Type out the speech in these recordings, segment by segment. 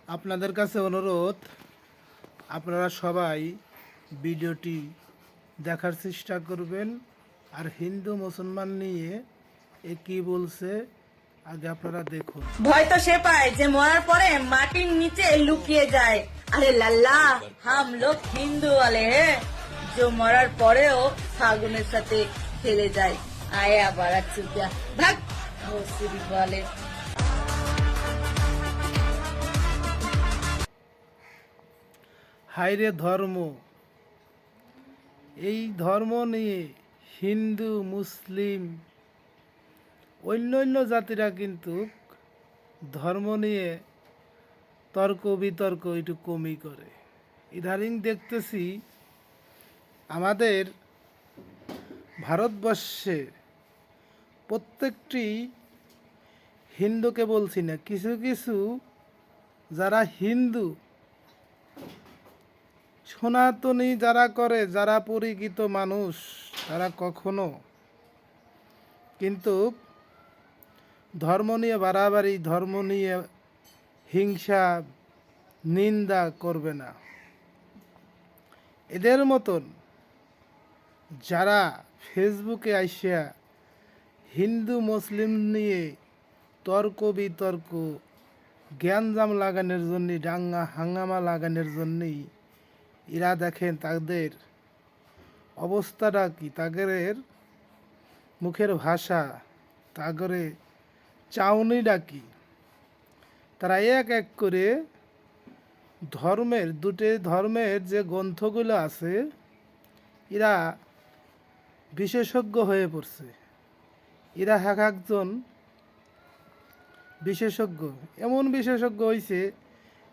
আপনাদের কাছে অনুরোধ, আপনারা সবাই ভিডিওটি দেখার চেষ্টা করবেন। আর হিন্দু মুসলমান নিয়ে কি বলছে আগে আপনারা দেখুন। ভয় তো সে পায় যে মরার পরে মাটির নিচে লুকিয়ে যায়। আরে লাল্লা, হাম লোক হিন্দু वाले हैं जो মরার পরেও ফাগুনের সাথে খেলে যায়। আয় আবার চুপিয়া ভাগ মুসিবি বলে। হায়রে ধর্ম, এই ধর্ম নিয়ে হিন্দু মুসলিম অন্য জাতিরা কিন্তু ধর্ম নিয়ে তর্ক বিতর্ক একটু কমই করে। ইদানিং দেখতেছি আমাদের ভারতবর্ষে প্রত্যেকটি হিন্দুকে বলছি না, কিছু কিছু যারা হিন্দু সনাতনী যারা করে, যারা পরিচিত মানুষ, তারা কখনো কিন্তু ধর্ম নিয়ে বাড়াবাড়ি, ধর্ম নিয়ে হিংসা নিন্দা করবে না। এদের মতন যারা ফেসবুকে আইসা হিন্দু মুসলিম নিয়ে তর্ক বিতর্ক জ্ঞানজাম লাগানোর জন্য, ডাঙ্গা হাঙ্গামা লাগানোর জন্যই এরা দেখেন তাদের অবস্থাটা কি, তাদের মুখের ভাষা, তাদের চাউনিটা কি। তারা এক এক করে দুটো ধর্মের যে গ্রন্থগুলো আছে এরা বিশেষজ্ঞ হয়ে পড়ছে। এরা এক একজন বিশেষজ্ঞ, এমন বিশেষজ্ঞ হয়েছে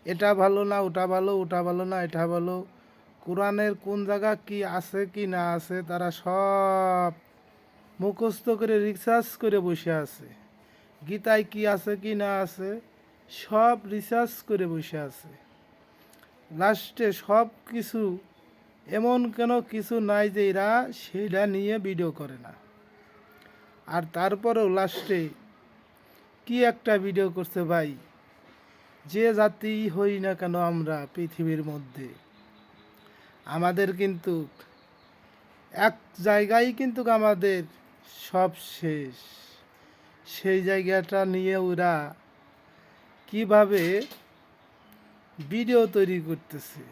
এটা ভালো না ওটা ভালো, ওটা ভালো না এটা ভালো, কোরআনের কোন জায়গা কি আছে কি না আছে তারা সব মুখস্থ করে রিসার্চ করে বসে আছে। গীতায় কি আছে কি না আছে সব রিসার্চ করে বসে আছে। লাস্টে সব কিছু এমন কেন কিছু নাই যে এরা সেটা নিয়ে ভিডিও করে না। আর তারপরেও লাস্টে কি একটা ভিডিও করছে ভাই, যে জাতি হই না কেন আমরা পৃথিবীর মধ্যে, আমাদের কিন্তু এক জায়গায় কিন্তু আমাদের সব শেষ। সেই জায়গাটা নিয়ে ওরা কিভাবে ভিডিও তৈরি করতেছে।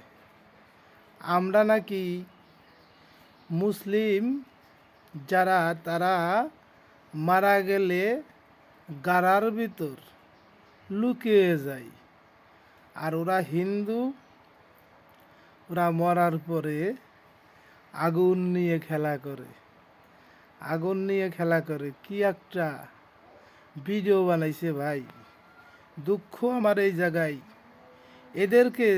আমরা নাকি মুসলিম যারা তারা মারা গেলে গাড়ার ভিতর লুকিয়ে যায়, আর ওরা হিন্দু, ওরা মরার পরে আগুন নিয়ে খেলা করে, আগুন নিয়ে খেলা করে। কি একটা ভিডিও বানাইছে ভাই, দুঃখ আমার এই জায়গায়। এদেরকে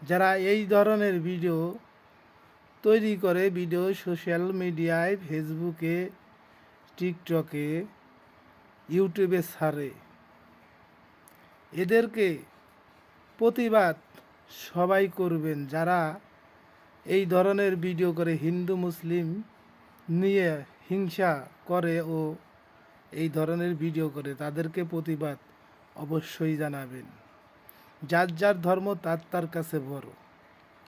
যারা এই ধরনের ভিডিও তৈরি করে, ভিডিও সোশ্যাল মিডিয়ায় ফেসবুকে টিকটকে ইউটিউবে ছাড়ে, এদেরকে প্রতিবাদ সবাই করবেন। যারা এই ধরনের ভিডিও করে হিন্দু মুসলিম নিয়ে হিংসা করে ও এই ধরনের ভিডিও করে, তাদেরকে প্রতিবাদ অবশ্যই জানাবেন। যার যার ধর্ম তার তার কাছে বড়।